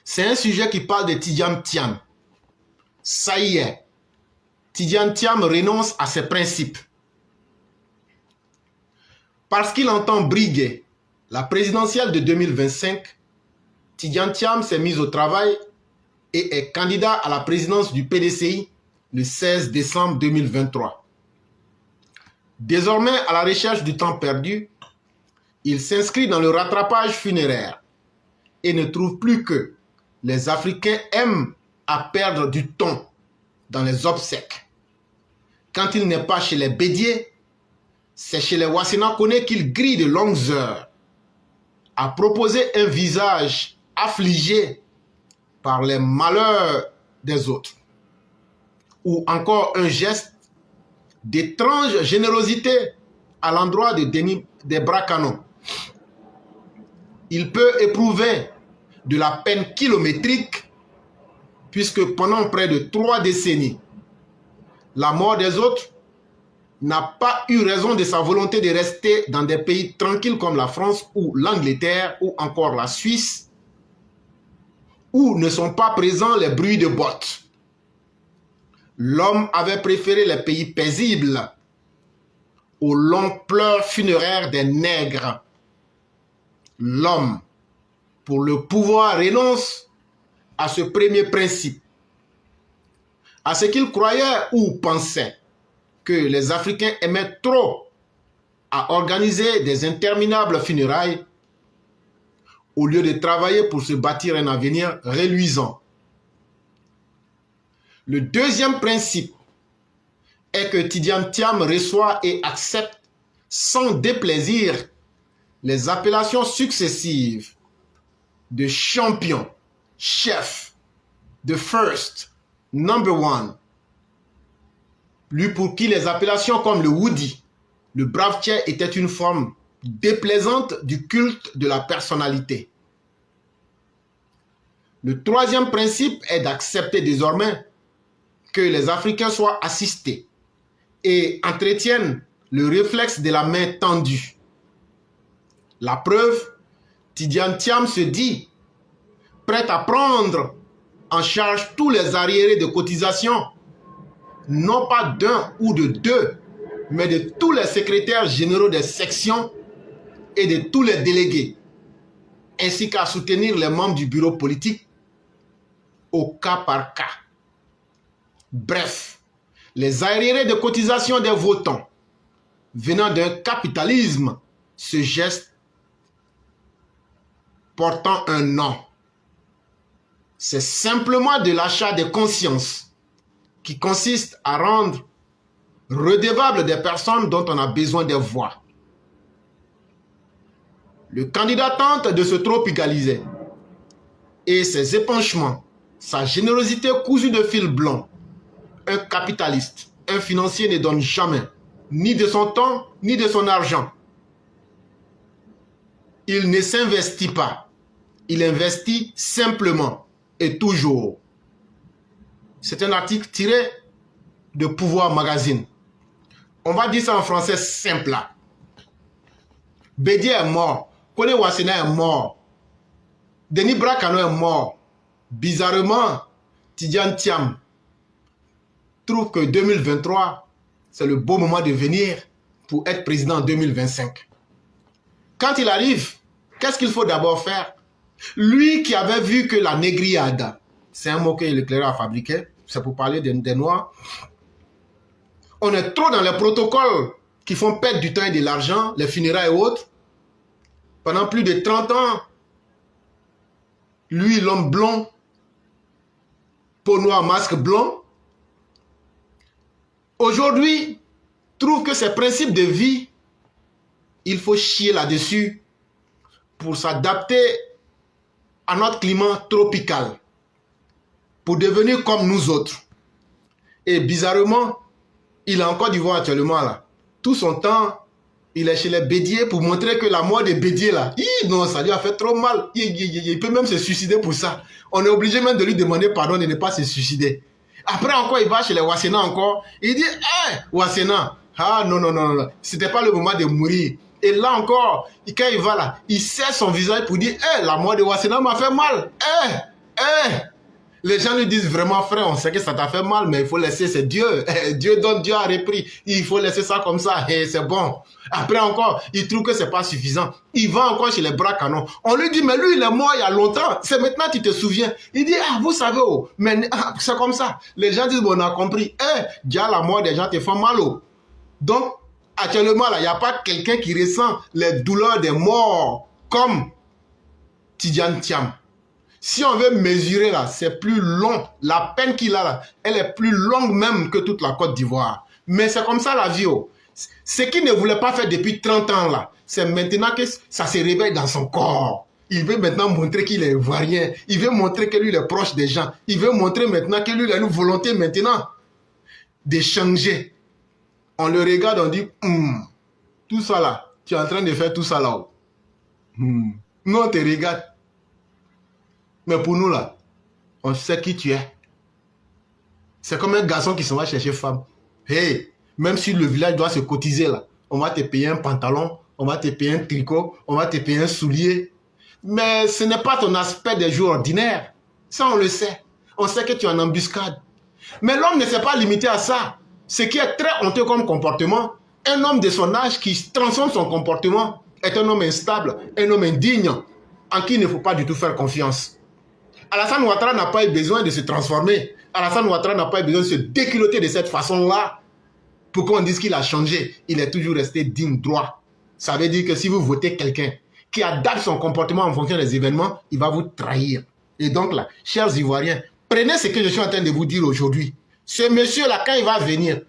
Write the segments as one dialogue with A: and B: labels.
A: C'est un sujet qui parle de Tidjane Thiam. Ça y est, Tidjane Thiam renonce à ses principes. Parce qu'il entend briguer la présidentielle de 2025, Tidjane Thiam s'est mis au travail et est candidat à la présidence du PDCI le 16 décembre 2023. Désormais, à la recherche du temps perdu, il s'inscrit dans le rattrapage funéraire et ne trouve plus que les Africains aiment à perdre du temps dans les obsèques. Quand il n'est pas chez les Bédier, c'est chez les Wasséna Koné qu'il grille de longues heures, à proposer un visage affligé par les malheurs des autres, ou encore un geste d'étrange générosité à l'endroit de Denis Debra-Kano. Il peut éprouver de la peine kilométrique puisque pendant près de 3 décennies, la mort des autres n'a pas eu raison de sa volonté de rester dans des pays tranquilles comme la France ou l'Angleterre ou encore la Suisse, où ne sont pas présents les bruits de bottes. L'homme avait préféré les pays paisibles aux longs pleurs funéraires des nègres. L'homme, pour le pouvoir, renonce à ce premier principe, à ce qu'il croyait ou pensait que les Africains aimaient trop à organiser des interminables funérailles au lieu de travailler pour se bâtir un avenir reluisant. Le deuxième principe est que Tidjane Thiam reçoit et accepte sans déplaisir les appellations successives de champion, chef, de first, number one. Lui pour qui les appellations comme le Woody, le brave Tchè étaient une forme déplaisante du culte de la personnalité. Le troisième principe est d'accepter désormais que les Africains soient assistés et entretiennent le réflexe de la main tendue. La preuve, Tidjane Thiam se dit prêt à prendre en charge tous les arriérés de cotisation, non pas d'un ou de deux, mais de tous les secrétaires généraux des sections et de tous les délégués, ainsi qu'à soutenir les membres du bureau politique au cas par cas. Bref, les arriérés de cotisation des votants venant d'un capitalisme, ce geste portant un nom. C'est simplement de l'achat de conscience qui consiste à rendre redevables des personnes dont on a besoin des voix. Le candidat tente de se tropicaliser et ses épanchements, sa générosité cousue de fil blanc. Un capitaliste, un financier ne donne jamais ni de son temps ni de son argent. Il ne s'investit pas, il investit simplement et toujours. C'est un article tiré de Pouvoir Magazine. On va dire ça en français simple là. Bédier est mort, Kone Wasséna est mort, Denis Debra-Kano est mort. Bizarrement, Tidjane Thiam trouve que 2023, c'est le beau moment de venir pour être président en 2025. Quand il arrive, qu'est-ce qu'il faut d'abord faire? Lui qui avait vu que la négriade, c'est un mot que Leclerc a fabriqué, c'est pour parler des Noirs, on est trop dans les protocoles qui font perdre du temps et de l'argent, les funérailles et autres. Pendant plus de 30 ans, lui, l'homme blond, peau noire, masque blanc, aujourd'hui, trouve que ces principes de vie, il faut chier là-dessus pour s'adapter à notre climat tropical, pour devenir comme nous autres. Et bizarrement, il est en Côte d'Ivoire actuellement là. Tout son temps, il est chez les Bédier pour montrer que la mort des Bédier là, non, ça lui a fait trop mal. Il peut même se suicider pour ça. On est obligé même de lui demander pardon de ne pas se suicider. Après encore, il va chez les Wasséna encore. Il dit, Wasséna, non, c'était pas le moment de mourir. Et là encore, quand il va là, il serre son visage pour dire, la mort de Wasséna m'a fait mal. Les gens lui disent vraiment, frère, on sait que ça t'a fait mal, mais il faut laisser, c'est Dieu. Dieu donne, Dieu a repris. Il faut laisser ça comme ça, et c'est bon. Après encore, il trouve que c'est pas suffisant. Il va encore chez les bras canons. On lui dit, mais lui, il est mort il y a longtemps. C'est maintenant que tu te souviens. Il dit, ah, vous savez, oh, mais c'est comme ça. Les gens disent, bon, on a compris. Déjà, la mort des gens te fait mal, oh. Donc, actuellement, là, il n'y a pas quelqu'un qui ressent les douleurs des morts comme Tidjane Thiam. Si on veut mesurer là, c'est plus long. La peine qu'il a là, elle est plus longue même que toute la Côte d'Ivoire. Mais c'est comme ça la vie. Oh. Ce qu'il ne voulait pas faire depuis 30 ans là, c'est maintenant que ça se réveille dans son corps. Il veut maintenant montrer qu'il est ivoirien. Il veut montrer que lui il est proche des gens. Il veut montrer maintenant que lui il a une volonté maintenant de changer. On le regarde, on dit, tout ça là, tu es en train de faire tout ça là. Oh. Nous on te regarde. Mais pour nous là, on sait qui tu es. C'est comme un garçon qui s'en va chercher femme. Hey, même si le village doit se cotiser là, on va te payer un pantalon, on va te payer un tricot, on va te payer un soulier. Mais ce n'est pas ton aspect des jours ordinaires. Ça on le sait. On sait que tu es en embuscade. Mais l'homme ne s'est pas limité à ça. Ce qui est très honteux comme comportement, un homme de son âge qui transforme son comportement est un homme instable, un homme indigne, en qui il ne faut pas du tout faire confiance. Alassane Ouattara n'a pas eu besoin de se transformer. Alassane Ouattara n'a pas eu besoin de se déculotter de cette façon-là pour qu'on dise qu'il a changé. Il est toujours resté digne, droit. Ça veut dire que si vous votez quelqu'un qui adapte son comportement en fonction des événements, il va vous trahir. Et donc là, chers Ivoiriens, prenez ce que je suis en train de vous dire aujourd'hui. Ce monsieur-là, quand il va venir,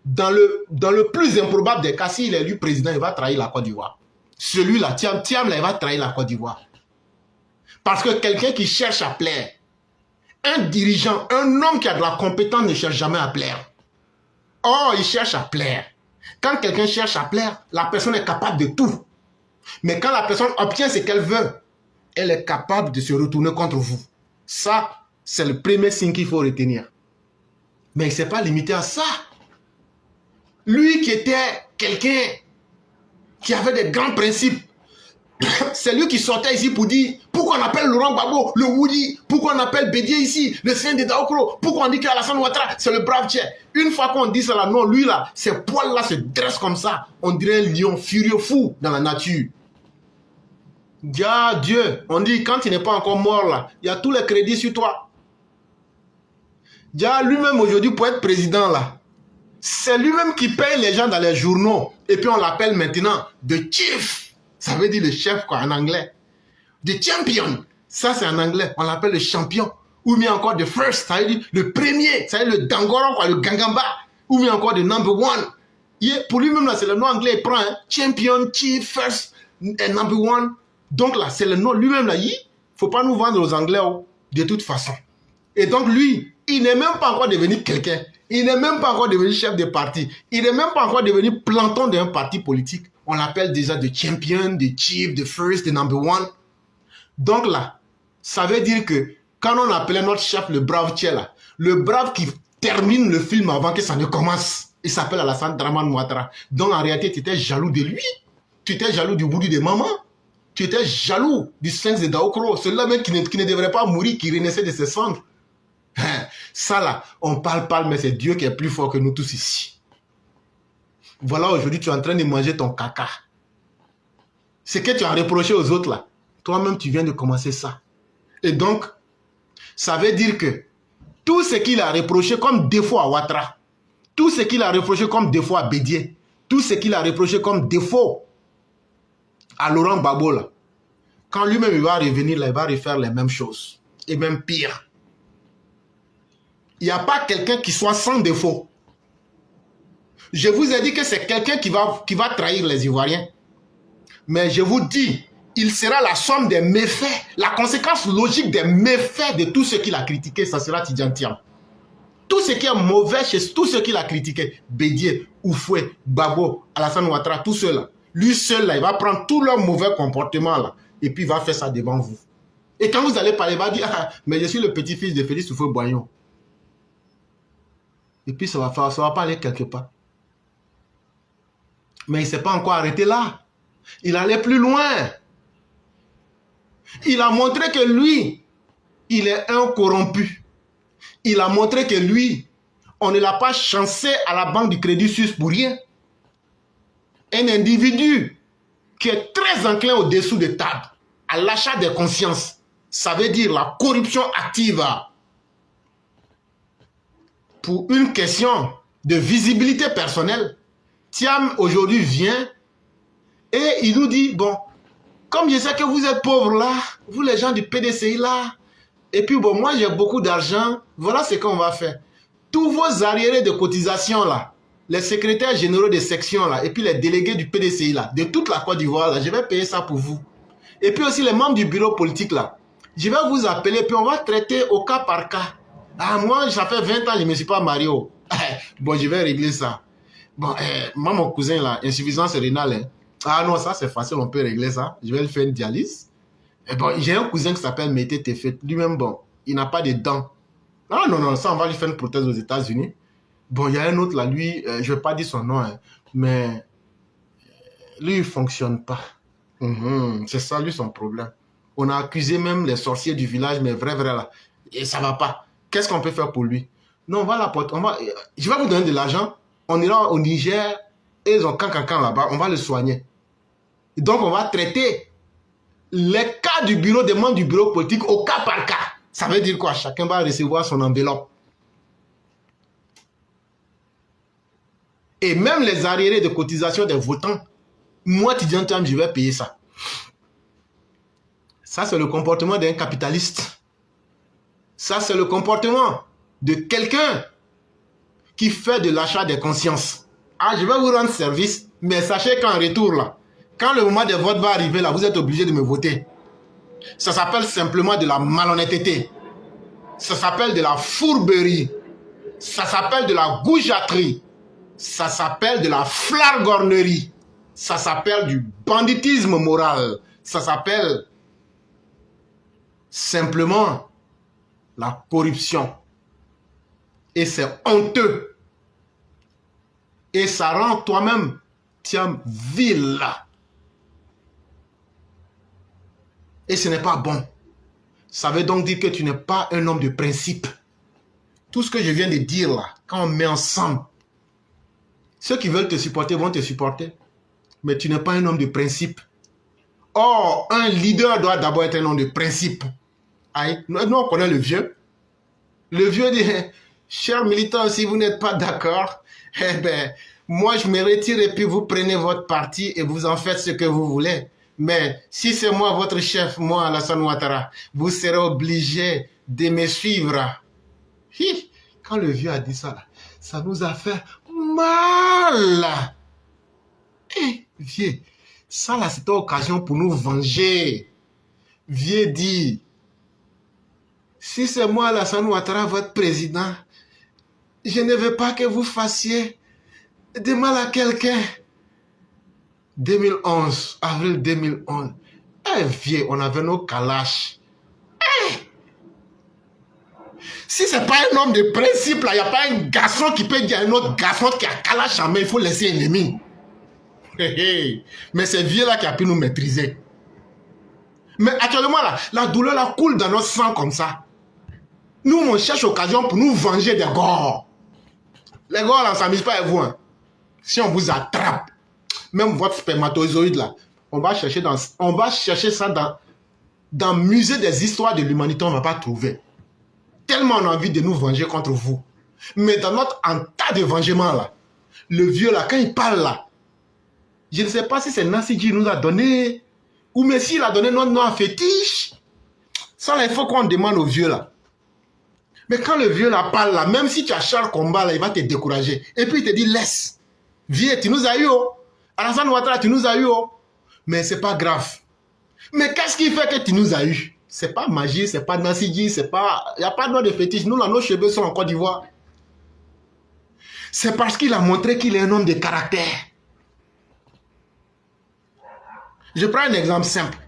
A: dans le plus improbable des cas, s'il est élu président, il va trahir la Côte d'Ivoire. Celui-là, Thiam, là, il va trahir la Côte d'Ivoire. Parce que quelqu'un qui cherche à plaire, un dirigeant, un homme qui a de la compétence ne cherche jamais à plaire. Or, il cherche à plaire. Quand quelqu'un cherche à plaire, la personne est capable de tout. Mais quand la personne obtient ce qu'elle veut, elle est capable de se retourner contre vous. Ça, c'est le premier signe qu'il faut retenir. Mais il ne s'est pas limité à ça. Lui qui était quelqu'un qui avait des grands principes, c'est lui qui sortait ici pour dire pourquoi on appelle Laurent Gbagbo le Woody, pourquoi on appelle Bédié ici le saint de Daokro, pourquoi on dit qu'Alassane Ouattara c'est le brave Tchè. Une fois qu'on dit ça là, non, lui là, ses poils là se dressent comme ça, on dirait un lion furieux fou dans la nature. Dieu, on dit quand il n'est pas encore mort là, il y a tous les crédits sur toi. Lui-même aujourd'hui pour être président là, c'est lui-même qui paye les gens dans les journaux et puis on l'appelle maintenant The Chief. Ça veut dire le chef quoi en anglais. The champion, ça c'est en anglais, on l'appelle le champion. Ou bien encore the first, ça veut dire le premier, ça veut dire le dangoron quoi, le gangamba. Ou bien encore the number one. Pour lui-même là c'est le nom anglais, il prend hein? Champion, chief, first, and number one. Donc là c'est le nom lui-même là, il faut pas nous vendre aux anglais oh, de toute façon. Et donc lui, il n'est même pas encore devenu quelqu'un. Il n'est même pas encore devenu chef de parti. Il n'est même pas encore devenu planton d'un parti politique. On l'appelle déjà de champion, de chief, de first, de number one. Donc là, ça veut dire que quand on appelait notre chef le brave Tchè là, le brave qui termine le film avant que ça ne commence, il s'appelle Alassane Dramane Ouattara. Donc en réalité, tu étais jaloux de lui. Tu étais jaloux du boudou de maman. Tu étais jaloux du sphinx de Daokro. Celui-là même qui ne devrait pas mourir, qui renaissait de ses cendres. Ça là, on parle, mais c'est Dieu qui est plus fort que nous tous ici. Voilà, aujourd'hui, tu es en train de manger ton caca. Ce que tu as reproché aux autres là, toi-même, tu viens de commencer ça. Et donc, ça veut dire que tout ce qu'il a reproché comme défaut à Ouattara, tout ce qu'il a reproché comme défaut à Bédié, tout ce qu'il a reproché comme défaut à Laurent Gbagbo là, quand lui-même il va revenir là, il va refaire les mêmes choses. Et même pire. Il n'y a pas quelqu'un qui soit sans défaut. Je vous ai dit que c'est quelqu'un qui va trahir les Ivoiriens. Mais je vous dis, il sera la somme des méfaits, la conséquence logique des méfaits de tout ce qu'il a critiqué, ça sera Tidjane Thiam. Tout ce qui est mauvais chez tout ce qu'il a critiqué, Bédié, Oufoué, Gbagbo, Alassane Ouattara, tout cela, lui seul là, il va prendre tout leur mauvais comportement là, et puis il va faire ça devant vous. Et quand vous allez parler, il va dire, ah, mais je suis le petit-fils de Félix Houphouët-Boignon. Et puis ça va pas aller quelque part. Mais il ne s'est pas encore arrêté là. Il allait plus loin. Il a montré que lui, il est un corrompu. Il a montré que lui, on ne l'a pas chancé à la banque du Crédit Suisse pour rien. Un individu qui est très enclin au-dessous de table, à l'achat des consciences. Ça veut dire la corruption active. Pour une question de visibilité personnelle, Thiam aujourd'hui vient et il nous dit, bon, comme je sais que vous êtes pauvres là, vous les gens du PDCI là, et puis bon, moi j'ai beaucoup d'argent, voilà ce qu'on va faire. Tous vos arriérés de cotisation là, les secrétaires généraux de section là, et puis les délégués du PDCI là, de toute la Côte d'Ivoire là, je vais payer ça pour vous. Et puis aussi les membres du bureau politique là, je vais vous appeler, puis on va traiter au cas par cas. Ah, moi, ça fait 20 ans, je ne me suis pas marié. Bon, je vais régler ça. Bon, moi, mon cousin là, insuffisance rénale. Hein. Ah non, ça c'est facile, on peut régler ça. Je vais lui faire une dialyse. Et bon, j'ai un cousin qui s'appelle Mété Tefet. Lui-même, bon, il n'a pas de dents. Ah non, non, ça, on va lui faire une prothèse aux États-Unis. Bon, il y a un autre là, lui, je ne vais pas dire son nom, hein, mais lui, il ne fonctionne pas. C'est ça, lui, son problème. On a accusé même les sorciers du village, mais vrai, là. Et ça ne va pas. Qu'est-ce qu'on peut faire pour lui? Non, on va l'apporter. Je vais vous donner de l'argent. On ira au Niger et ils ont cancan là-bas. On va le soigner. Et donc, on va traiter les cas du bureau, des membres du bureau politique au cas par cas. Ça veut dire quoi? Chacun va recevoir son enveloppe. Et même les arriérés de cotisation des votants, moi, étudiant, je vais payer ça. Ça, c'est le comportement d'un capitaliste. Ça, c'est le comportement de quelqu'un qui fait de l'achat des consciences. Ah, je vais vous rendre service, mais sachez qu'en retour, là, quand le moment de vote va arriver, là, vous êtes obligé de me voter. Ça s'appelle simplement de la malhonnêteté. Ça s'appelle de la fourberie. Ça s'appelle de la goujaterie. Ça s'appelle de la flargornerie. Ça s'appelle du banditisme moral. Ça s'appelle simplement la corruption. Et c'est honteux. Et ça rend toi-même, tiens, vil. Et ce n'est pas bon. Ça veut donc dire que tu n'es pas un homme de principe. Tout ce que je viens de dire là, quand on met ensemble, ceux qui veulent te supporter vont te supporter. Mais tu n'es pas un homme de principe. Or, un leader doit d'abord être un homme de principe. Aïe. Nous, on connaît le vieux. Le vieux dit, chers militants, si vous n'êtes pas d'accord, eh bien, moi je me retire et puis vous prenez votre parti et vous en faites ce que vous voulez. Mais si c'est moi votre chef, moi Alassane Ouattara, vous serez obligé de me suivre. Hi, quand le vieux a dit ça, là, ça nous a fait mal. Eh, vieux, ça là c'était l'occasion pour nous venger. Vieux dit, si c'est moi Alassane Ouattara, votre président, je ne veux pas que vous fassiez de mal à quelqu'un. 2011, avril 2011. Eh vieux, on avait nos kalash. Eh. Si c'est pas un homme de principe, là, il n'y a pas un garçon qui peut dire à un autre garçon qui a kalash en main, il faut laisser ennemi. Mais c'est vieux là qui a pu nous maîtriser. Mais actuellement, là, la douleur là, coule dans notre sang comme ça. Nous, on cherche occasion pour nous venger des gores. Les gores, là, on ne s'amuse pas avec vous. Hein. Si on vous attrape, même votre spermatozoïde là, on va chercher ça dans le musée des histoires de l'humanité, on ne va pas trouver. Tellement on a envie de nous venger contre vous. Mais dans notre tas de vengement là, le vieux là, quand il parle là, je ne sais pas si c'est Nancy qui nous a donné, ou Messi il a donné notre nom à fétiche. Ça là, il faut qu'on demande au vieux là. Mais quand le vieux là parle là, même si tu as Charles Combat là, il va te décourager. Et puis il te dit laisse. Vieux, tu nous as eu oh. Alassane Ouattara, tu nous as eu oh. Mais c'est pas grave. Mais qu'est-ce qui fait que tu nous as eu? C'est pas magie, c'est pas Nassidji, c'est pas... Il n'y a pas de nom de fétiche. Nous là, nos cheveux sont en Côte d'Ivoire. C'est parce qu'il a montré qu'il est un homme de caractère. Je prends un exemple simple.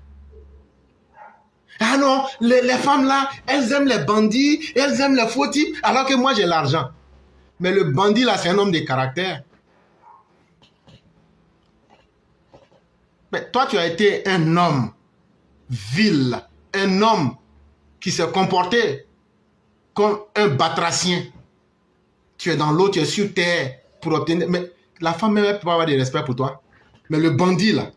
A: Ah non, les femmes là, elles aiment les bandits, elles aiment les faux types, alors que moi j'ai l'argent. Mais le bandit là, c'est un homme de caractère. Mais toi, tu as été un homme vil, un homme qui s'est comporté comme un batracien. Tu es dans l'eau, tu es sur terre pour obtenir... Mais la femme même, elle peut pas avoir de respect pour toi. Mais le bandit, là,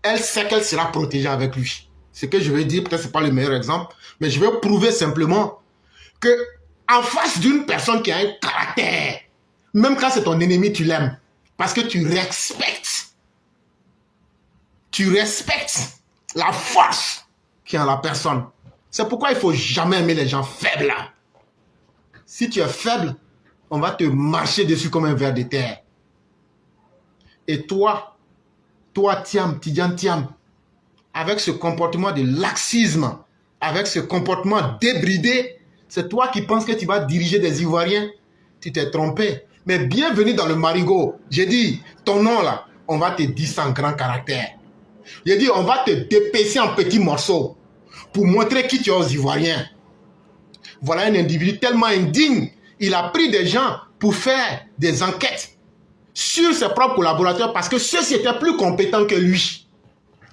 A: elle sait qu'elle sera protégée avec lui. Ce que je veux dire, peut-être que ce n'est pas le meilleur exemple, mais je vais prouver simplement que en face d'une personne qui a un caractère, même quand c'est ton ennemi, tu l'aimes. Parce que tu respectes. Tu respectes la force qui est en la personne. C'est pourquoi il ne faut jamais aimer les gens faibles. Là. Si tu es faible, on va te marcher dessus comme un ver de terre. Et toi, Thiam, Tidjane Thiam, avec ce comportement de laxisme, avec ce comportement débridé, c'est toi qui penses que tu vas diriger des Ivoiriens. Tu t'es trompé. Mais bienvenue dans le marigot. J'ai dit, ton nom là, on va te dire sans grand caractère. J'ai dit, on va te dépêcher en petits morceaux pour montrer qui tu es aux Ivoiriens. Voilà un individu tellement indigne. Il a pris des gens pour faire des enquêtes sur ses propres collaborateurs parce que ceux-ci étaient plus compétents que lui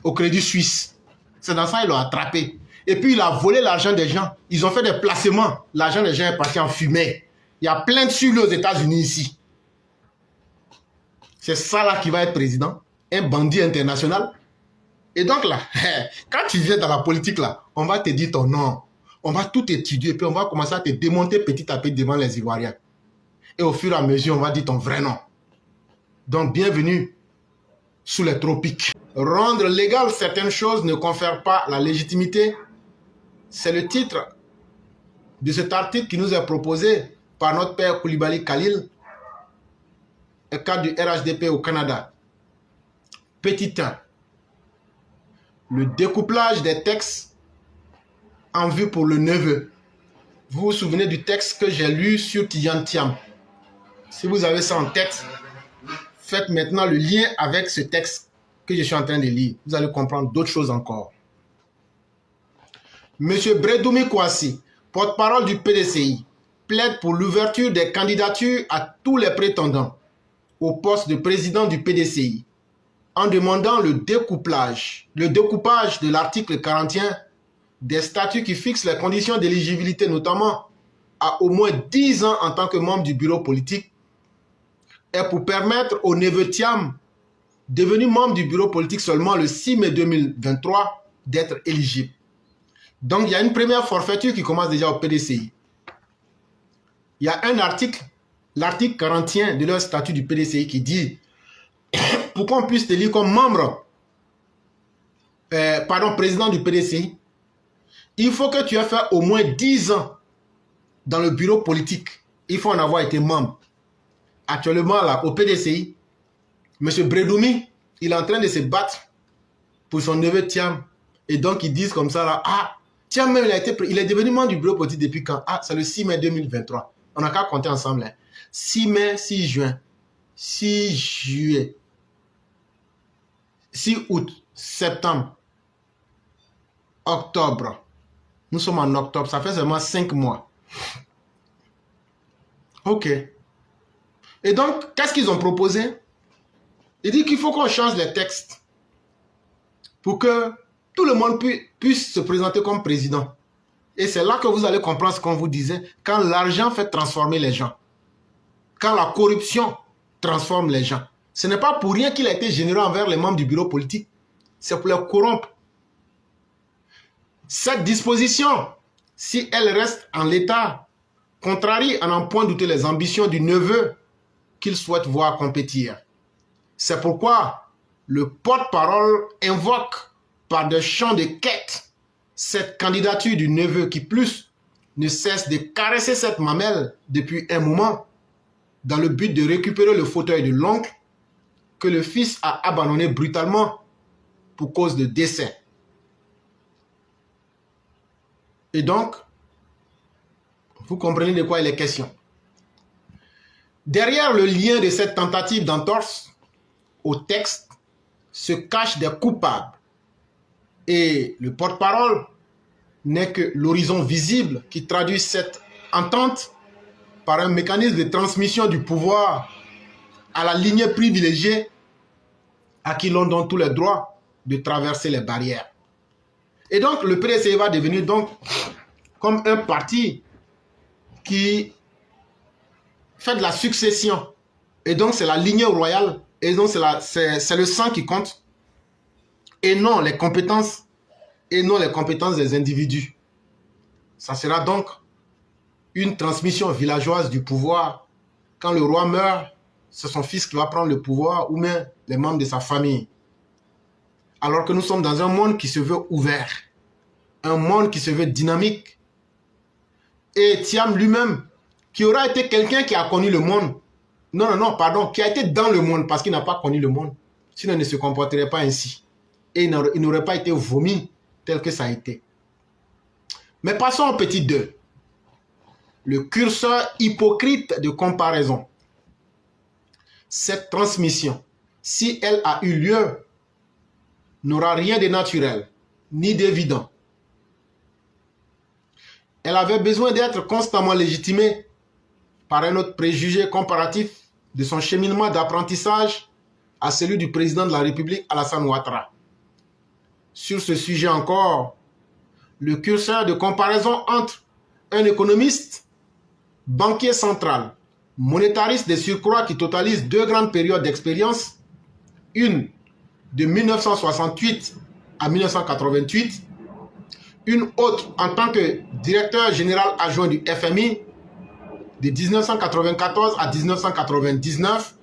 A: au Crédit Suisse. C'est dans ça qu'ils l'ont attrapé. Et puis il a volé l'argent des gens. Ils ont fait des placements. L'argent des gens est parti en fumée. Il y a plein de sur lui aux États-Unis ici. C'est ça là qui va être président. Un bandit international. Et donc là, quand tu viens dans la politique là, on va te dire ton nom. On va tout étudier. Puis on va commencer à te démonter petit à petit devant les Ivoiriens. Et au fur et à mesure, on va dire ton vrai nom. Donc bienvenue sous les tropiques. Rendre légal certaines choses ne confère pas la légitimité. C'est le titre de cet article qui nous est proposé par notre père Koulibaly Khalil, cadre du RHDP au Canada. Petit 1. Le découplage des textes en vue pour le neveu. Vous vous souvenez du texte que j'ai lu sur Tidjane Thiam. Si vous avez ça en tête, faites maintenant le lien avec ce texte que je suis en train de lire. Vous allez comprendre d'autres choses encore. Monsieur Bredoumi Kouassi, porte-parole du PDCI, plaide pour l'ouverture des candidatures à tous les prétendants au poste de président du PDCI en demandant le découpage de l'article 41 des statuts qui fixent les conditions d'éligibilité, notamment à au moins 10 ans en tant que membre du bureau politique, et pour permettre au neveu Thiam, devenu membre du bureau politique seulement le 6 mai 2023, d'être éligible. Donc, il y a une première forfaiture qui commence déjà au PDCI. Il y a un article, l'article 41 de leur statut du PDCI qui dit pour qu'on puisse te lire comme membre, président du PDCI, il faut que tu aies fait au moins 10 ans dans le bureau politique. Il faut en avoir été membre. Actuellement, là, au PDCI, M. Bredoumi, il est en train de se battre pour son neveu Thiam. Et donc, ils disent comme ça, là, ah, Thiam même, il est devenu membre du bureau politique depuis quand? Ah, c'est le 6 mai 2023. On n'a qu'à compter ensemble. Hein. 6 mai, 6 juin, 6 juillet, 6 août, septembre, octobre. Nous sommes en octobre, ça fait seulement 5 mois. Ok. Et donc, qu'est-ce qu'ils ont proposé? Ils disent qu'il faut qu'on change les textes pour que tout le monde puisse se présenter comme président. Et c'est là que vous allez comprendre ce qu'on vous disait. Quand l'argent fait transformer les gens. Quand la corruption transforme les gens. Ce n'est pas pour rien qu'il a été généreux envers les membres du bureau politique. C'est pour les corrompre. Cette disposition, si elle reste en l'état, contrarie à n'en point douter les ambitions du neveu qu'il souhaite voir compétir. C'est pourquoi le porte-parole invoque par des chants de quête cette candidature du neveu qui plus ne cesse de caresser cette mamelle depuis un moment dans le but de récupérer le fauteuil de l'oncle que le fils a abandonné brutalement pour cause de décès. Et donc, vous comprenez de quoi il est question. Derrière le lien de cette tentative d'entorse au texte se cachent des coupables. Et le porte-parole n'est que l'horizon visible qui traduit cette entente par un mécanisme de transmission du pouvoir à la lignée privilégiée à qui l'on donne tous les droits de traverser les barrières. Et donc, le PDCI va devenir donc comme un parti qui fait de la succession. Et donc, c'est la lignée royale. Et donc, c'est le sang qui compte. Et non les compétences. Et non les compétences des individus. Ça sera donc une transmission villageoise du pouvoir. Quand le roi meurt, c'est son fils qui va prendre le pouvoir ou même les membres de sa famille. Alors que nous sommes dans un monde qui se veut ouvert. Un monde qui se veut dynamique. Et Thiam lui-même, qui aura été quelqu'un qui a connu le monde. Non, pardon, qui a été dans le monde parce qu'il n'a pas connu le monde. Sinon, il ne se comporterait pas ainsi. Et il n'aurait pas été vomi tel que ça a été. Mais passons au petit 2. Le curseur hypocrite de comparaison. Cette transmission, si elle a eu lieu, n'aura rien de naturel, ni d'évident. Elle avait besoin d'être constamment légitimée par un autre préjugé comparatif de son cheminement d'apprentissage à celui du président de la République, Alassane Ouattara. Sur ce sujet encore, le curseur de comparaison entre un économiste, banquier central, monétariste de surcroît qui totalise 2 grandes périodes d'expérience, une de 1968 à 1988, une autre en tant que directeur général adjoint du FMI de 1994 à 1999,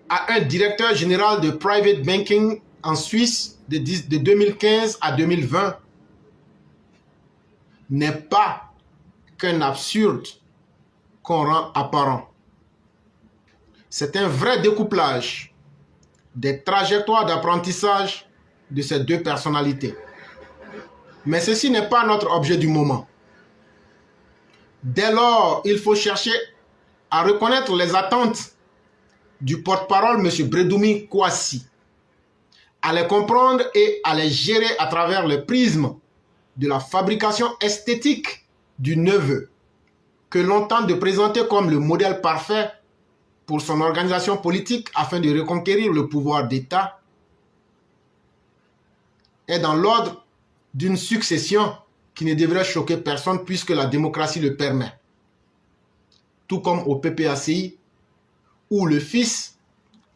A: à un directeur général de private banking en Suisse de 2015 à 2020, n'est pas qu'un absurde qu'on rend apparent. C'est un vrai découplage des trajectoires d'apprentissage de ces 2 personnalités. Mais ceci n'est pas notre objet du moment. Dès lors, il faut chercher à reconnaître les attentes du porte-parole M. Brédoumi Kouassi, à les comprendre et à les gérer à travers le prisme de la fabrication esthétique du neveu, que l'on tente de présenter comme le modèle parfait pour son organisation politique afin de reconquérir le pouvoir d'État, est dans l'ordre d'une succession qui ne devrait choquer personne puisque la démocratie le permet. Tout comme au PPACI, où le fils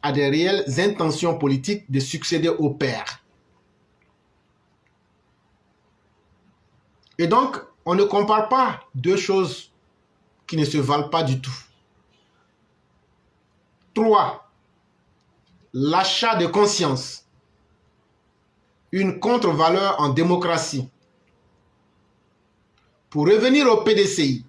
A: a des réelles intentions politiques de succéder au père. Et donc, on ne compare pas 2 choses qui ne se valent pas du tout. 3. L'achat de conscience. Une contre-valeur en démocratie. Pour revenir au PDCI,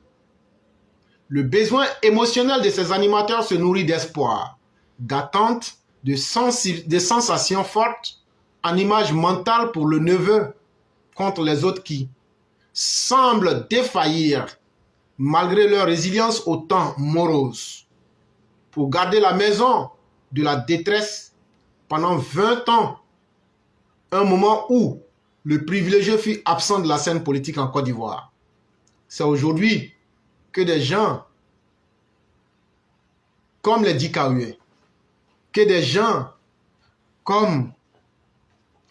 A: le besoin émotionnel de ces animateurs se nourrit d'espoir, d'attente, de sensations fortes, en image mentale pour le neveu contre les autres qui semblent défaillir malgré leur résilience au temps morose, pour garder la maison de la détresse pendant 20 ans, un moment où le privilégié fut absent de la scène politique en Côte d'Ivoire. C'est aujourd'hui que des gens comme les Dikaoué, que des gens comme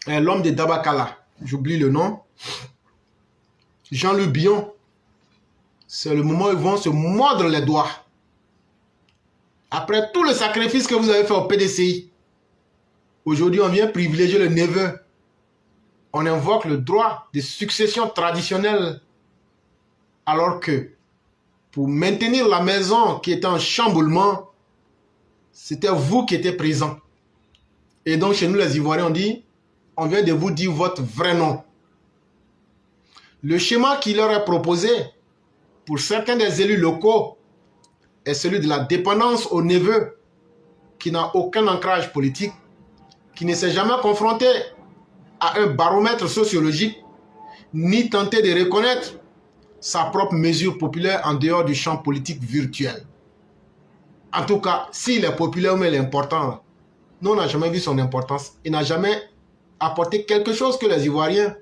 A: l'homme de Dabakala, j'oublie le nom, Jean-Luc Bion, c'est le moment où ils vont se mordre les doigts. Après tout le sacrifice que vous avez fait au PDCI, aujourd'hui on vient privilégier le neveu. On invoque le droit de succession traditionnelle, alors que pour maintenir la maison qui était en chamboulement, c'était vous qui étiez présent. Et donc chez nous les Ivoiriens, on dit, on vient de vous dire votre vrai nom. Le schéma qui leur est proposé pour certains des élus locaux est celui de la dépendance au neveu qui n'a aucun ancrage politique, qui ne s'est jamais confronté à un baromètre sociologique, ni tenté de reconnaître sa propre mesure populaire en dehors du champ politique virtuel. En tout cas, s'il est populaire mais il est important, nous on n'a jamais vu son importance. Il n'a jamais apporté quelque chose que les Ivoiriens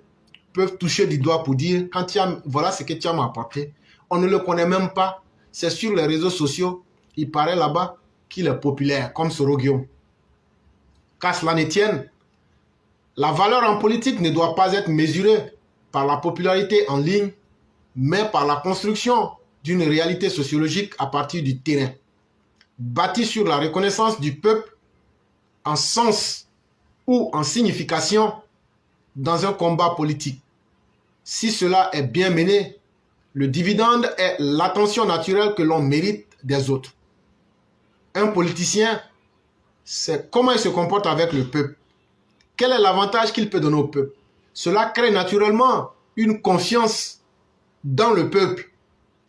A: peuvent toucher du doigt pour dire quand Thiam, voilà ce que Thiam a apporté. On ne le connaît même pas. C'est sur les réseaux sociaux. Il paraît là-bas qu'il est populaire, comme Soro Guillaume. Qu'à cela ne tienne, la valeur en politique ne doit pas être mesurée par la popularité en ligne mais par la construction d'une réalité sociologique à partir du terrain, bâtie sur la reconnaissance du peuple en sens ou en signification dans un combat politique. Si cela est bien mené, le dividende est l'attention naturelle que l'on mérite des autres. Un politicien, c'est comment il se comporte avec le peuple. Quel est l'avantage qu'il peut donner au peuple? Cela crée naturellement une confiance dans le peuple.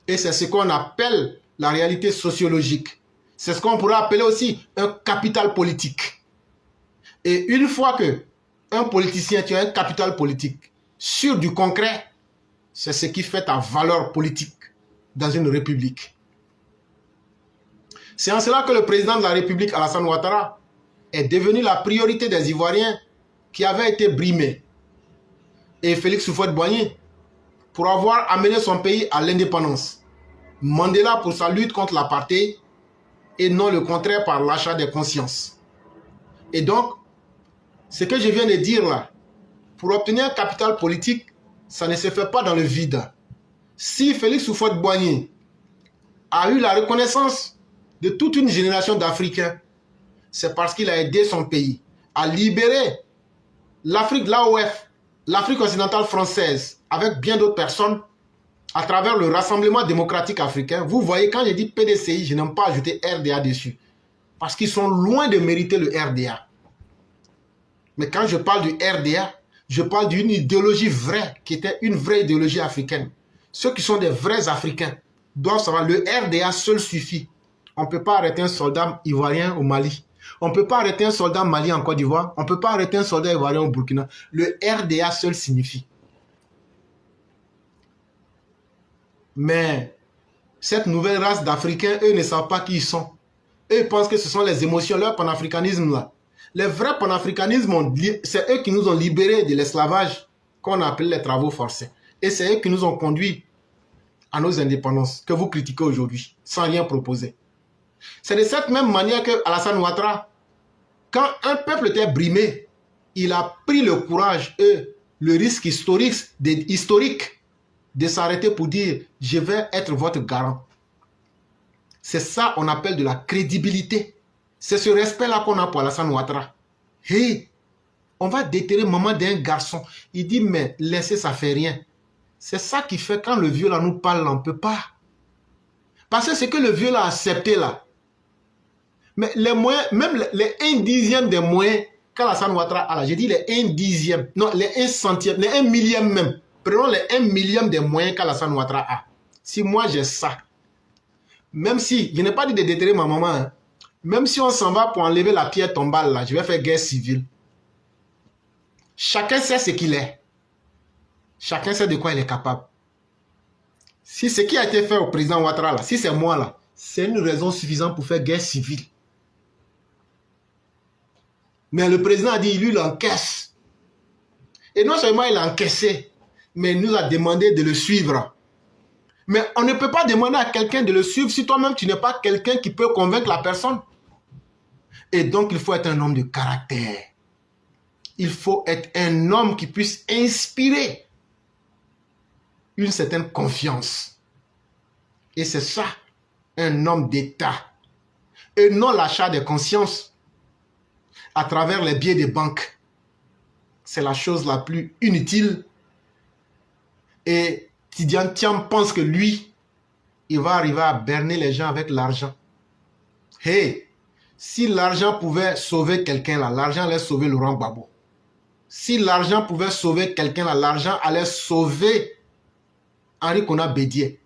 A: Et c'est ce qu'on appelle la réalité sociologique. C'est ce qu'on pourrait appeler aussi un capital politique. Et une fois que un politicien, tu as un capital politique sur du concret, c'est ce qui fait ta valeur politique dans une république. C'est en cela que le président de la République, Alassane Ouattara, est devenu la priorité des Ivoiriens qui avaient été brimés. Et Félix Houphouët-Boigny, pour avoir amené son pays à l'indépendance. Mandela pour sa lutte contre l'apartheid et non le contraire par l'achat des consciences. Et donc, ce que je viens de dire là, pour obtenir un capital politique, ça ne se fait pas dans le vide. Si Félix Houphouët-Boigny a eu la reconnaissance de toute une génération d'Africains, c'est parce qu'il a aidé son pays à libérer l'Afrique de l'AOF, l'Afrique occidentale française, avec bien d'autres personnes, à travers le Rassemblement démocratique africain. Vous voyez, quand je dis PDCI, je n'aime pas ajouter RDA dessus, parce qu'ils sont loin de mériter le RDA. Mais quand je parle du RDA, je parle d'une idéologie vraie, qui était une vraie idéologie africaine. Ceux qui sont des vrais Africains doivent savoir, le RDA seul suffit. On ne peut pas arrêter un soldat ivoirien au Mali. On ne peut pas arrêter un soldat malien en Côte d'Ivoire. On ne peut pas arrêter un soldat ivoirien au Burkina. Le RDA seul signifie. Mais cette nouvelle race d'Africains, eux ne savent pas qui ils sont. Eux pensent que ce sont les émotions, leur panafricanisme là. Les vrais panafricanismes, c'est eux qui nous ont libérés de l'esclavage qu'on appelle les travaux forcés. Et c'est eux qui nous ont conduits à nos indépendances que vous critiquez aujourd'hui, sans rien proposer. C'est de cette même manière que Alassane Ouattara, quand un peuple était brimé, il a pris le courage et le risque historique de s'arrêter pour dire « je vais être votre garant ». C'est ça qu'on appelle de la crédibilité. C'est ce respect-là qu'on a pour Alassane Ouattara. Hey, on va déterrer maman d'un garçon. Il dit, mais laissez, ça fait rien. C'est ça qui fait quand le vieux là nous parle, on ne peut pas. Parce que c'est que le vieux l'a accepté là. Mais les moyens, même les 1/10 des moyens qu'Alassane Ouattara a là, j'ai dit les 1/10, non, les 1 centième, les 1 millième même. Prenons les 1 millième des moyens qu'Alassane Ouattara a. Si moi j'ai ça, même si, je n'ai pas dit de déterrer ma maman, hein, même si on s'en va pour enlever la pierre tombale là, je vais faire guerre civile. Chacun sait ce qu'il est. Chacun sait de quoi il est capable. Si ce qui a été fait au président Ouattara là, si c'est moi là, c'est une raison suffisante pour faire guerre civile. Mais le président a dit, lui, il encaisse. Et non seulement il a encaissé, mais il nous a demandé de le suivre. Mais on ne peut pas demander à quelqu'un de le suivre si toi-même tu n'es pas quelqu'un qui peut convaincre la personne. Et donc il faut être un homme de caractère. Il faut être un homme qui puisse inspirer une certaine confiance. Et c'est ça, un homme d'État. Et non l'achat des consciences à travers les billets des banques. C'est la chose la plus inutile. Et Tidiane Thiam pense que lui, il va arriver à berner les gens avec l'argent. Hey, si l'argent pouvait sauver quelqu'un là, l'argent allait sauver Laurent Gbagbo. Si l'argent pouvait sauver quelqu'un là, l'argent allait sauver Henri Konan Bédié.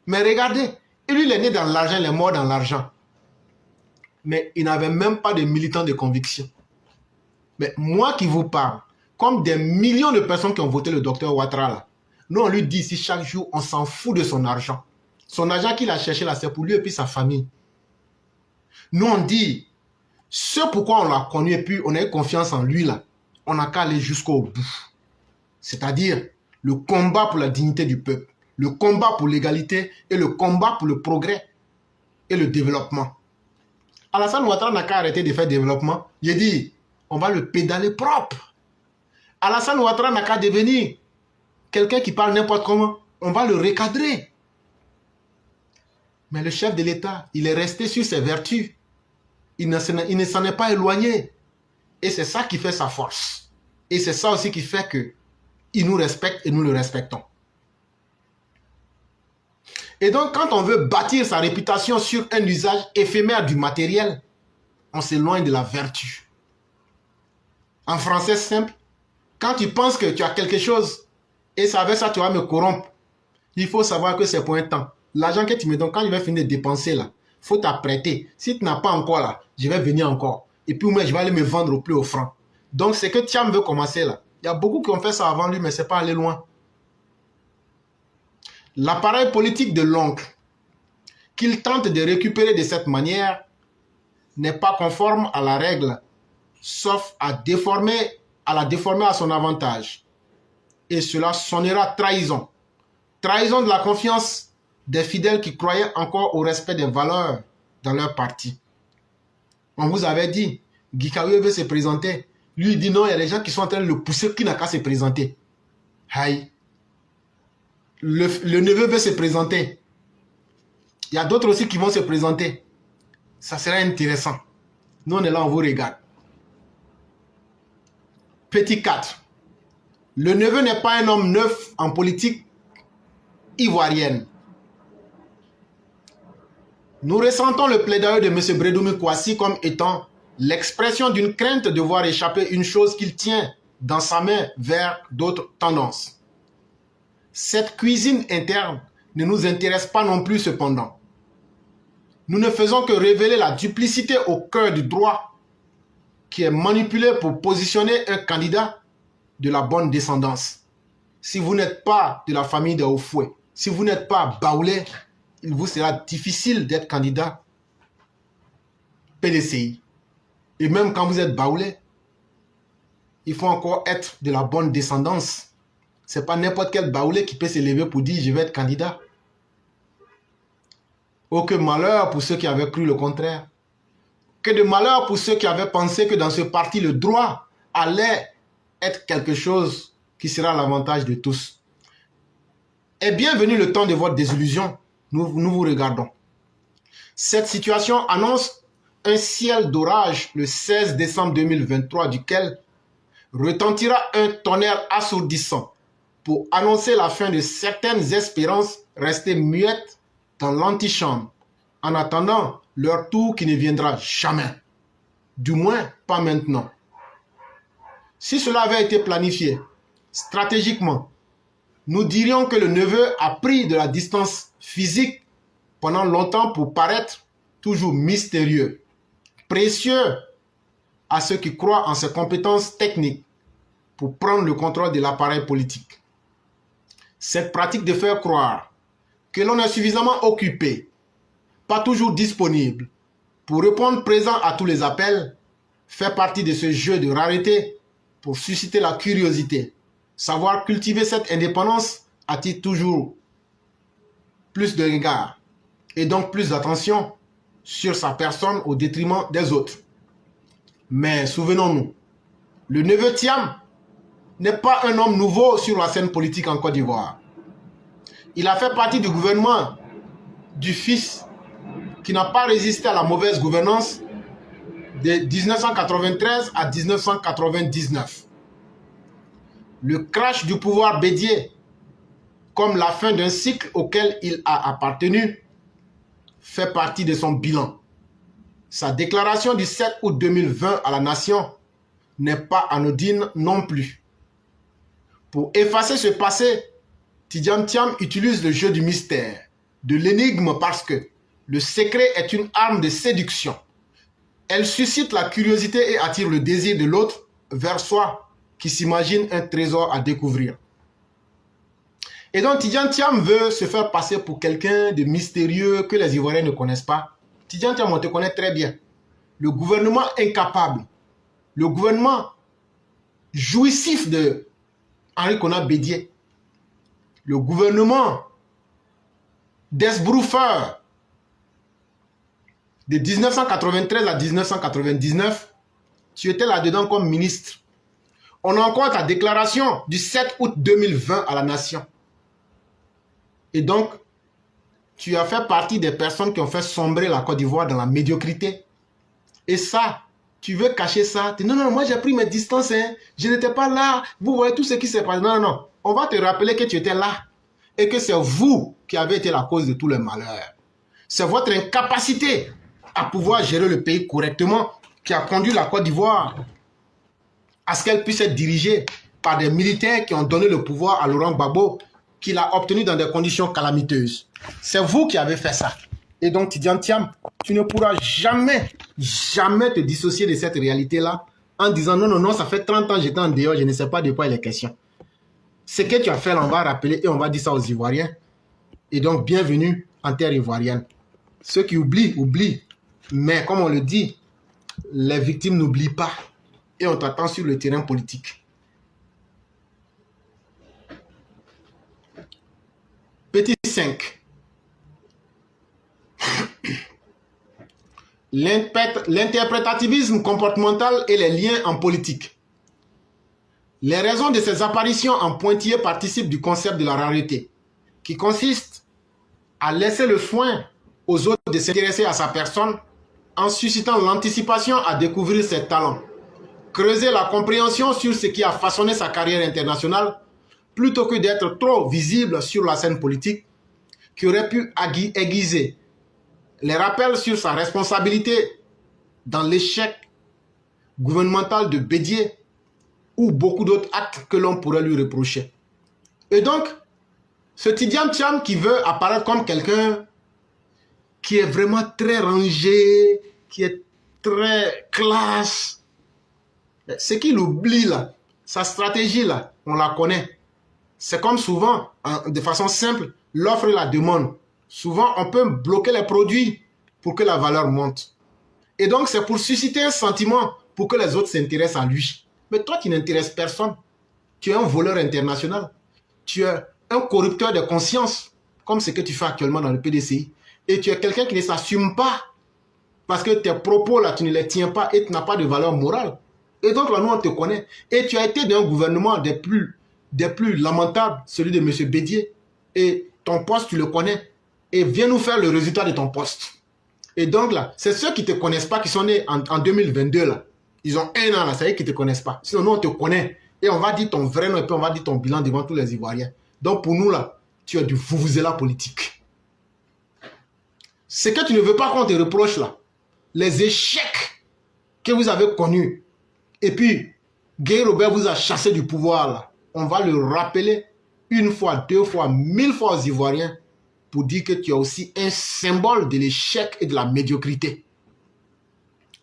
A: Mais regardez, lui il est né dans l'argent, il est mort dans l'argent. Mais il n'avait même pas de militant de conviction. Mais moi qui vous parle, comme des millions de personnes qui ont voté le docteur Ouattara là, nous on lui dit ici chaque jour, on s'en fout de son argent. Son argent qu'il a cherché là, c'est pour lui et puis sa famille. Nous on dit, ce pourquoi on l'a connu et puis on a eu confiance en lui là, on n'a qu'à aller jusqu'au bout. C'est-à-dire le combat pour la dignité du peuple, le combat pour l'égalité et le combat pour le progrès et le développement. Alassane Ouattara n'a qu'à arrêter de faire développement. J'ai dit, on va le pédaler propre. Alassane Ouattara n'a qu'à devenir quelqu'un qui parle n'importe comment. on va le recadrer. Mais le chef de l'État, il est resté sur ses vertus. Il ne s'en est pas éloigné. Et c'est ça qui fait sa force. Et c'est ça aussi qui fait qu'il nous respecte et nous le respectons. Et donc, quand on veut bâtir sa réputation sur un usage éphémère du matériel, on s'éloigne de la vertu. En français simple, quand tu penses que tu as quelque chose et avec ça tu vas me corrompre, il faut savoir que c'est pour un temps. L'argent que tu me donnes, quand je vais finir de dépenser là, il faut t'apprêter. Si tu n'as pas encore là, je vais venir encore. Et puis moi, je vais aller me vendre au plus offrant. Donc, c'est que Thiam veut commencer là. Il y a beaucoup qui ont fait ça avant lui, mais ce n'est pas allé loin. L'appareil politique de l'oncle, qu'il tente de récupérer de cette manière, n'est pas conforme à la règle, sauf à la déformer à son avantage. Et cela sonnera trahison. Trahison de la confiance des fidèles qui croyaient encore au respect des valeurs dans leur parti. On vous avait dit, Guy Kaoué veut se présenter. Lui, il dit non, il y a des gens qui sont en train de le pousser, qui n'a qu'à se présenter. Aïe. Le neveu veut se présenter. Il y a d'autres aussi qui vont se présenter. Ça sera intéressant. Nous, on est là, on vous regarde. Petit 4. Le neveu n'est pas un homme neuf en politique ivoirienne. Nous ressentons le plaidoyer de M. Brédoumi Kouassi comme étant l'expression d'une crainte de voir échapper une chose qu'il tient dans sa main vers d'autres tendances. Cette cuisine interne ne nous intéresse pas non plus cependant. Nous ne faisons que révéler la duplicité au cœur du droit qui est manipulé pour positionner un candidat de la bonne descendance. Si vous n'êtes pas de la famille de Oufoué, si vous n'êtes pas Baoulé, il vous sera difficile d'être candidat PDCI. Et même quand vous êtes Baoulé, il faut encore être de la bonne descendance. Ce n'est pas n'importe quel Baoulé qui peut se lever pour dire je vais être candidat. Oh, que malheur pour ceux qui avaient cru le contraire. Que de malheur pour ceux qui avaient pensé que dans ce parti, le droit allait être quelque chose qui sera à l'avantage de tous. Et bienvenue le temps de votre désillusion. Nous vous regardons. Cette situation annonce un ciel d'orage le 16 décembre 2023 duquel retentira un tonnerre assourdissant pour annoncer la fin de certaines espérances restées muettes dans l'antichambre en attendant leur tour qui ne viendra jamais. Du moins, pas maintenant. Si cela avait été planifié stratégiquement, nous dirions que le neveu a pris de la distance physique pendant longtemps pour paraître toujours mystérieux, précieux à ceux qui croient en ses compétences techniques pour prendre le contrôle de l'appareil politique. Cette pratique de faire croire que l'on est suffisamment occupé, pas toujours disponible, pour répondre présent à tous les appels, fait partie de ce jeu de rareté pour susciter la curiosité. Savoir cultiver cette indépendance attire toujours plus de regard et donc plus d'attention sur sa personne au détriment des autres. Mais souvenons-nous, le neveu Thiam n'est pas un homme nouveau sur la scène politique en Côte d'Ivoire. Il a fait partie du gouvernement du fils qui n'a pas résisté à la mauvaise gouvernance de 1993 à 1999. Le crash du pouvoir Bédié, comme la fin d'un cycle auquel il a appartenu, fait partie de son bilan. Sa déclaration du 7 août 2020 à la nation n'est pas anodine non plus. Pour effacer ce passé, Tidjane Thiam utilise le jeu du mystère, de l'énigme parce que le secret est une arme de séduction. Elle suscite la curiosité et attire le désir de l'autre vers soi qui s'imagine un trésor à découvrir. Et donc Tidjane Thiam veut se faire passer pour quelqu'un de mystérieux que les Ivoiriens ne connaissent pas. Tidjane Thiam, on te connaît très bien. Le gouvernement incapable, le gouvernement jouissif de Henri Konan Bédié, le gouvernement d'esbroufeur de 1993 à 1999, tu étais là-dedans comme ministre. On a encore ta déclaration du 7 août 2020 à la nation. Et donc, tu as fait partie des personnes qui ont fait sombrer la Côte d'Ivoire dans la médiocrité. Et ça, tu veux cacher ça. Tu dis, non, non, moi j'ai pris mes distances, hein. Je n'étais pas là. Vous voyez tout ce qui s'est passé. Non, non, non. On va te rappeler que tu étais là. Et que c'est vous qui avez été la cause de tous les malheurs. C'est votre incapacité à pouvoir gérer le pays correctement qui a conduit la Côte d'Ivoire à ce qu'elle puisse être dirigée par des militaires qui ont donné le pouvoir à Laurent Gbagbo, qu'il a obtenu dans des conditions calamiteuses. C'est vous qui avez fait ça. Et donc, Tidjane Thiam, tu ne pourras jamais, jamais te dissocier de cette réalité-là en disant non, non, non, ça fait 30 ans j'étais en dehors, je ne sais pas de quoi il est question. Ce que tu as fait, là, on va rappeler et on va dire ça aux Ivoiriens. Et donc, bienvenue en terre ivoirienne. Ceux qui oublient, oublient. Mais comme on le dit, les victimes n'oublient pas. Et on t'attend sur le terrain politique. Petit 5. L'interprétativisme comportemental et les liens en politique. Les raisons de ces apparitions en pointillé participent du concept de la rareté, qui consiste à laisser le soin aux autres de s'intéresser à sa personne en suscitant l'anticipation à découvrir ses talents, creuser la compréhension sur ce qui a façonné sa carrière internationale, plutôt que d'être trop visible sur la scène politique, qui aurait pu aiguiser les rappels sur sa responsabilité dans l'échec gouvernemental de Bédié ou beaucoup d'autres actes que l'on pourrait lui reprocher. Et donc, ce Tidjane Thiam qui veut apparaître comme quelqu'un qui est vraiment très rangé, qui est très classe, ce qu'il oublie là, sa stratégie là, on la connaît. C'est comme souvent, de façon simple, l'offre et la demande. Souvent, on peut bloquer les produits pour que la valeur monte. Et donc, c'est pour susciter un sentiment pour que les autres s'intéressent à lui. Mais toi, tu n'intéresses personne. Tu es un voleur international. Tu es un corrupteur de conscience, comme ce que tu fais actuellement dans le PDCI. Et tu es quelqu'un qui ne s'assume pas. Parce que tes propos, là, tu ne les tiens pas et tu n'as pas de valeur morale. Et donc, là, nous, on te connaît. Et tu as été dans un gouvernement des plus lamentables, celui de M. Bédié. Et ton poste, tu le connais. Et viens nous faire le résultat de ton poste. Et donc, là, c'est ceux qui ne te connaissent pas, qui sont nés en 2022, là. Ils ont 1 an, là, ça y est qu'ils ne te connaissent pas. Sinon, nous, on te connaît. Et on va dire ton vrai nom et puis on va dire ton bilan devant tous les Ivoiriens. Donc, pour nous, là, tu as du vuvuzela politique. Ce que tu ne veux pas qu'on te reproche, là, les échecs que vous avez connus, et puis, Guy Robert vous a chassé du pouvoir, là. On va le rappeler 1 fois, 2 fois, 1000 fois aux Ivoiriens pour dire que tu es aussi un symbole de l'échec et de la médiocrité.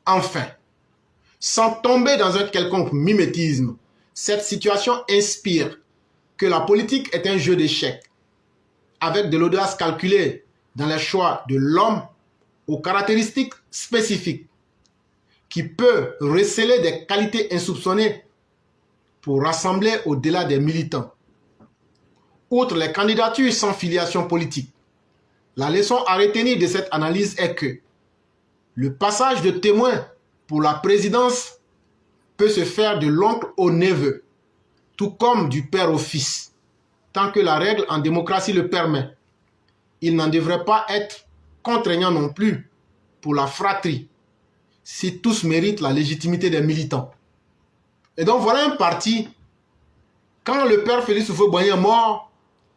A: Enfin, sans tomber dans un quelconque mimétisme, cette situation inspire que la politique est un jeu d'échecs, avec de l'audace calculée dans les choix de l'homme aux caractéristiques spécifiques, qui peut recéler des qualités insoupçonnées pour rassembler au-delà des militants. Outre les candidatures sans filiation politique, la leçon à retenir de cette analyse est que le passage de témoin pour la présidence peut se faire de l'oncle au neveu, tout comme du père au fils, tant que la règle en démocratie le permet. Il n'en devrait pas être contraignant non plus pour la fratrie, si tous méritent la légitimité des militants. Et donc voilà un parti, quand le père Félix Houphouët-Boigny est mort,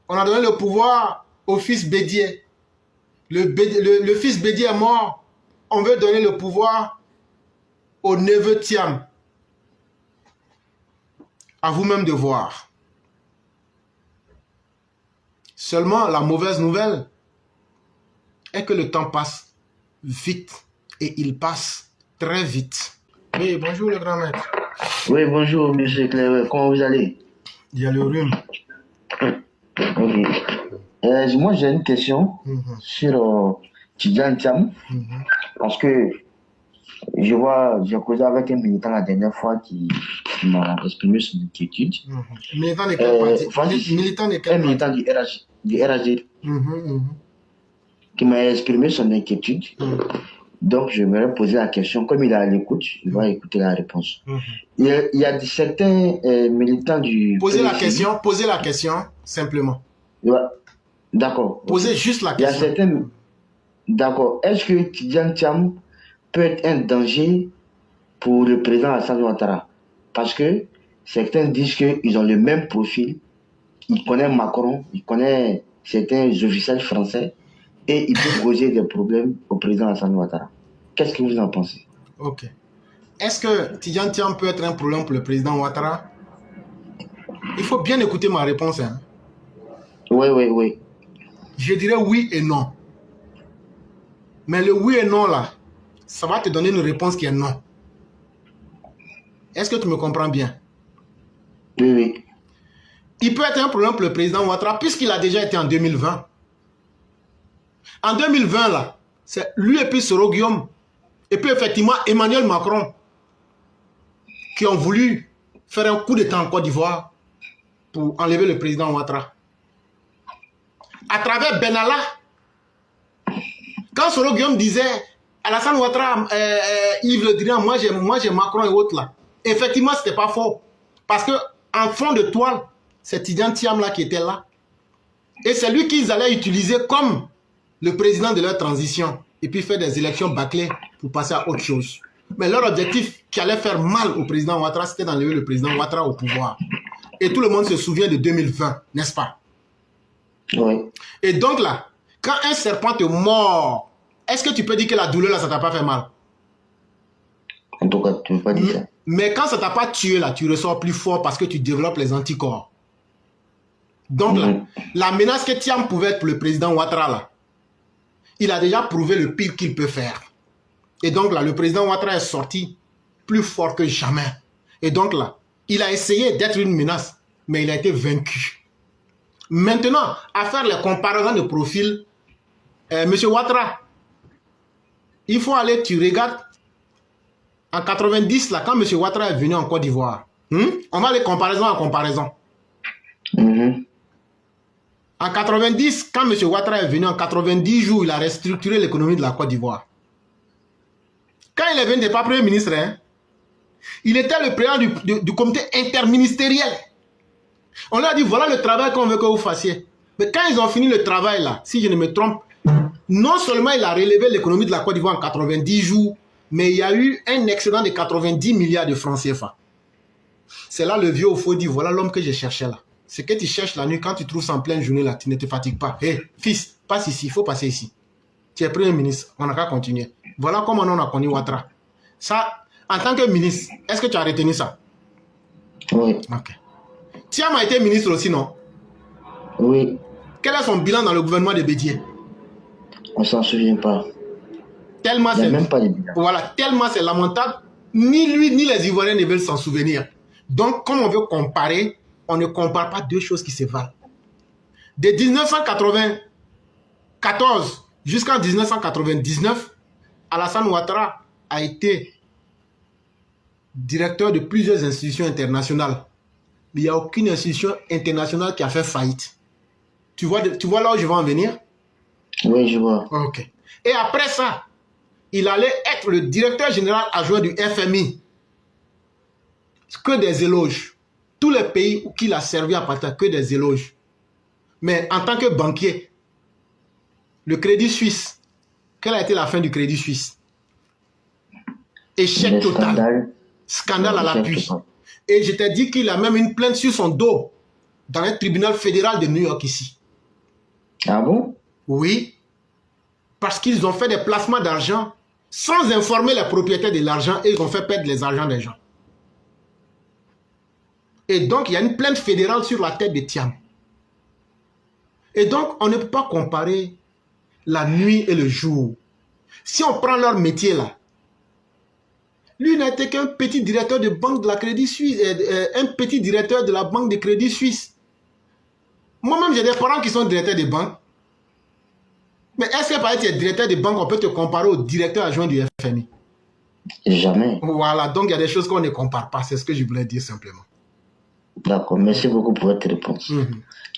A: on a donné le pouvoir au fils Bédié. Le fils Bédié est mort, on veut donner le pouvoir au neveu Thiam. À vous-même de voir. Seulement, la mauvaise nouvelle est que le temps passe vite et il passe très vite. Oui, bonjour le grand maître.
B: Oui, bonjour monsieur Cléber, comment vous allez?
A: Il y a le rhume.
B: Ok. Moi j'ai une question sur Tidjane Thiam, parce que j'ai causé avec un militant la dernière fois qui m'a exprimé son inquiétude.
A: Militant de quel parti? Militant de quel parti?
B: Un militant du RHD qui m'a exprimé son inquiétude. Donc, je me poser la question. Comme il est à l'écoute, il va écouter la réponse. Il y a certains militants du...
A: Posez la question simplement.
B: D'accord.
A: Posez juste la
B: Il y a
A: question.
B: certains... D'accord. Est-ce que Tidjane Thiam peut être un danger pour le président Alassane Ouattara? Parce que certains disent qu'ils ont le même profil. Il connaît Macron, il connaît certains officiels français et il peut poser des problèmes au président Alassane Ouattara. Qu'est-ce que vous en pensez?
A: Ok. Est-ce que Tidjane Thiam peut être un problème pour le président Ouattara? Il faut bien écouter ma réponse. Hein.
B: Oui.
A: Je dirais oui et non. Mais le oui et non là, ça va te donner une réponse qui est non. Est-ce que tu me comprends bien?
B: Oui.
A: Il peut être un problème pour le président Ouattara puisqu'il a déjà été en 2020. En 2020 là, c'est lui et puis Soro Guillaume et puis effectivement Emmanuel Macron qui ont voulu faire un coup d'État en Côte d'Ivoire pour enlever le président Ouattara. À travers Benalla, quand Soro Guillaume disait Alassane Ouattara, Yves Le Drian, moi j'ai Macron et autres là. Effectivement, c'était pas faux. Parce que en fond de toile, c'est Tidjane Thiam là qui était là. Et c'est lui qu'ils allaient utiliser comme le président de leur transition. Et puis faire des élections bâclées pour passer à autre chose. Mais leur objectif qui allait faire mal au président Ouattara, c'était d'enlever le président Ouattara au pouvoir. Et tout le monde se souvient de 2020, n'est-ce pas?
B: Oui.
A: Et donc là, quand un serpent te mord, est-ce que tu peux dire que la douleur là, ça t'a pas fait mal?
B: En tout cas, tu ne peux pas dire ça.
A: Mais quand ça t'a pas tué là, tu ressors plus fort parce que tu développes les anticorps. Donc là, la menace que Thiam pouvait être pour le président Ouattara là, il a déjà prouvé le pire qu'il peut faire. Et donc là, le président Ouattara est sorti plus fort que jamais. Et donc là, il a essayé d'être une menace, mais il a été vaincu. Maintenant, à faire les comparaisons de profil, Monsieur Ouattara, il faut aller, tu regardes, en 90, là, quand M. Ouattara est venu en Côte d'Ivoire, on va aller comparaison en comparaison. En 90, quand M. Ouattara est venu, en 90 jours, il a restructuré l'économie de la Côte d'Ivoire. Quand il est venu, il n'était pas Premier ministre, hein? Il était le président du comité interministériel. On lui a dit, voilà le travail qu'on veut que vous fassiez. Mais quand ils ont fini le travail, là, si je ne me trompe, non seulement il a relevé l'économie de la Côte d'Ivoire en 90 jours, mais il y a eu un excédent de 90 milliards de francs CFA. C'est là le vieux au faux dit, voilà l'homme que je cherchais là. Ce que tu cherches la nuit, quand tu trouves ça en pleine journée là, tu ne te fatigues pas. Hé, fils, passe ici, il faut passer ici. Tu es Premier ministre, on n'a qu'à continuer. Voilà comment on a connu Ouattara. Ça, en tant que ministre, est-ce que tu as retenu ça?
B: Oui.
A: Ok. Thiam a été ministre aussi, non?
B: Oui.
A: Quel est son bilan dans le gouvernement de Bédié?
B: On ne s'en souvient pas.
A: Tellement
B: il n'y a même pas de bilan.
A: Voilà, tellement c'est lamentable. Ni lui, ni les Ivoiriens ne veulent s'en souvenir. Donc, comme on veut comparer, on ne compare pas deux choses qui se valent. De 1994 jusqu'en 1999, Alassane Ouattara a été directeur de plusieurs institutions internationales. Mais il n'y a aucune institution internationale qui a fait faillite. Tu vois là où je vais en venir?
B: Oui, je vois.
A: Ok. Et après ça, il allait être le directeur général adjoint du FMI. Que des éloges. Tous les pays où il a servi à partir, que des éloges. Mais en tant que banquier, le Crédit Suisse, quelle a été la fin du Crédit Suisse? Échec total. Scandale à l'appui. Et je t'ai dit qu'il a même une plainte sur son dos dans un tribunal fédéral de New York ici.
B: Ah bon?
A: Oui. Parce qu'ils ont fait des placements d'argent sans informer les propriétaires de l'argent et ils ont fait perdre les argents des gens. Et donc, il y a une plainte fédérale sur la tête de Thiam. Et donc, on ne peut pas comparer la nuit et le jour. Si on prend leur métier là, lui n'était qu'un petit directeur de banque de la Crédit Suisse, un petit directeur de la banque de Crédit Suisse. Moi-même, j'ai des parents qui sont directeurs de banque. Mais est-ce que par exemple, tu es directeur de banque, on peut te comparer au directeur adjoint du FMI?
B: Jamais.
A: Voilà, donc il y a des choses qu'on ne compare pas. C'est ce que je voulais dire simplement.
B: D'accord, merci beaucoup pour votre réponse.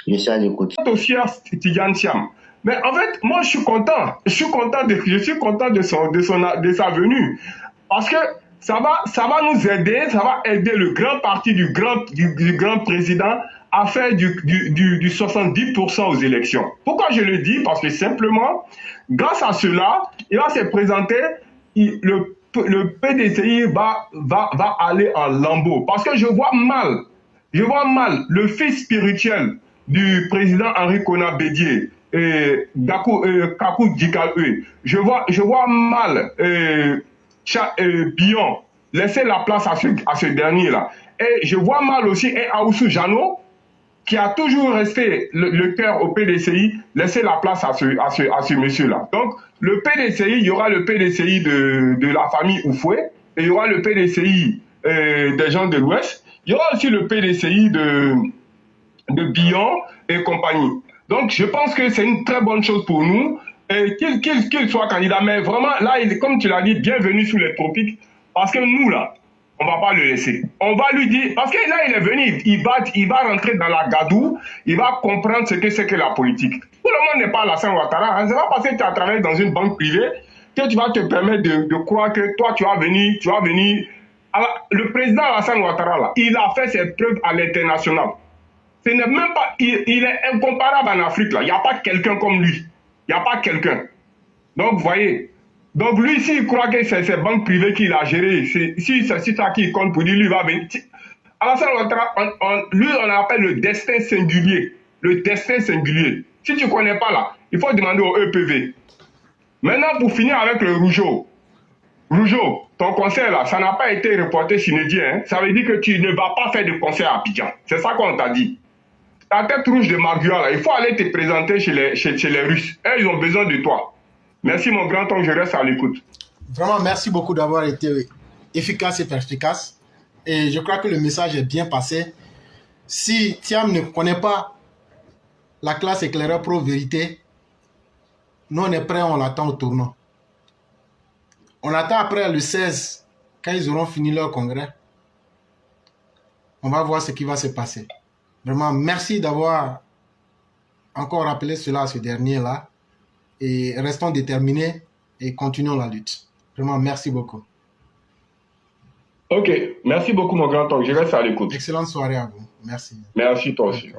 B: Je suis à l'écoute.
C: Aussi à Tidjane Thiam. Mais en fait, moi, je suis content. Je suis content de sa venue. Parce que ça va nous aider, ça va aider le grand parti du grand président à faire du 70% aux élections. Pourquoi je le dis? Parce que simplement, grâce à cela, il va se présenter, le PDCI va aller en lambeaux. Parce que je vois mal le fils spirituel du président Henri Konan Bédié, Kakou Djikawe. Je vois mal Bion laisser la place à ce dernier-là. Et je vois mal aussi Aoussou Jano, qui a toujours resté le cœur au PDCI, laisser la place à ce monsieur-là. Donc, le PDCI, il y aura le PDCI de la famille Oufoué, et il y aura le PDCI des gens de l'Ouest, il y aura aussi le PDCI de Bion et compagnie. Donc, je pense que c'est une très bonne chose pour nous, qu'il soit candidat. Mais vraiment, là, comme tu l'as dit, bienvenue sous les tropiques, parce que nous, là, on ne va pas le laisser. On va lui dire, parce que là, il est venu, il va rentrer dans la gadoue, il va comprendre ce que c'est que la politique. Tout le monde n'est pas Alassane Ouattara. Hein. Ce n'est pas parce que tu as travaillé dans une banque privée que tu vas te permettre de croire que toi, tu vas venir. Alors, le président Alassane Ouattara, là, il a fait ses preuves à l'international. Ce n'est même pas, il est incomparable en Afrique, là. Il n'y a pas quelqu'un comme lui. Il n'y a pas quelqu'un. Donc, vous voyez. Donc, lui, s'il croit que c'est ces banques privées qu'il a gérées, si c'est ça qui compte pour dire, lui, il va venir. Alassane Ouattara, lui, on l'appelle le destin singulier. Le destin singulier. Si tu ne connais pas, là, il faut demander au EPV. Maintenant, pour finir avec le Rougeau. Rougeau, ton concert, là, ça n'a pas été reporté Chinédien. Hein? Ça veut dire que tu ne vas pas faire de concert à Abidjan. C'est ça qu'on t'a dit. Ta tête rouge de Margua, là, il faut aller te présenter chez les Russes. Eux, ils ont besoin de toi. Merci mon grand-oncle, je reste à l'écoute.
A: Vraiment, merci beaucoup d'avoir été efficace et perspicace. Et je crois que le message est bien passé. Si Thiam ne connaît pas la classe éclaireur pro-vérité, nous on est prêts, on l'attend au tournant. On attend après le 16, quand ils auront fini leur congrès. On va voir ce qui va se passer. Vraiment, merci d'avoir encore rappelé cela à ce dernier-là. Et restons déterminés et continuons la lutte. Vraiment, merci beaucoup.
C: Ok, merci beaucoup mon grand-oncle, je reste à l'écoute.
A: Excellente soirée à vous. Merci.
C: Merci toi aussi.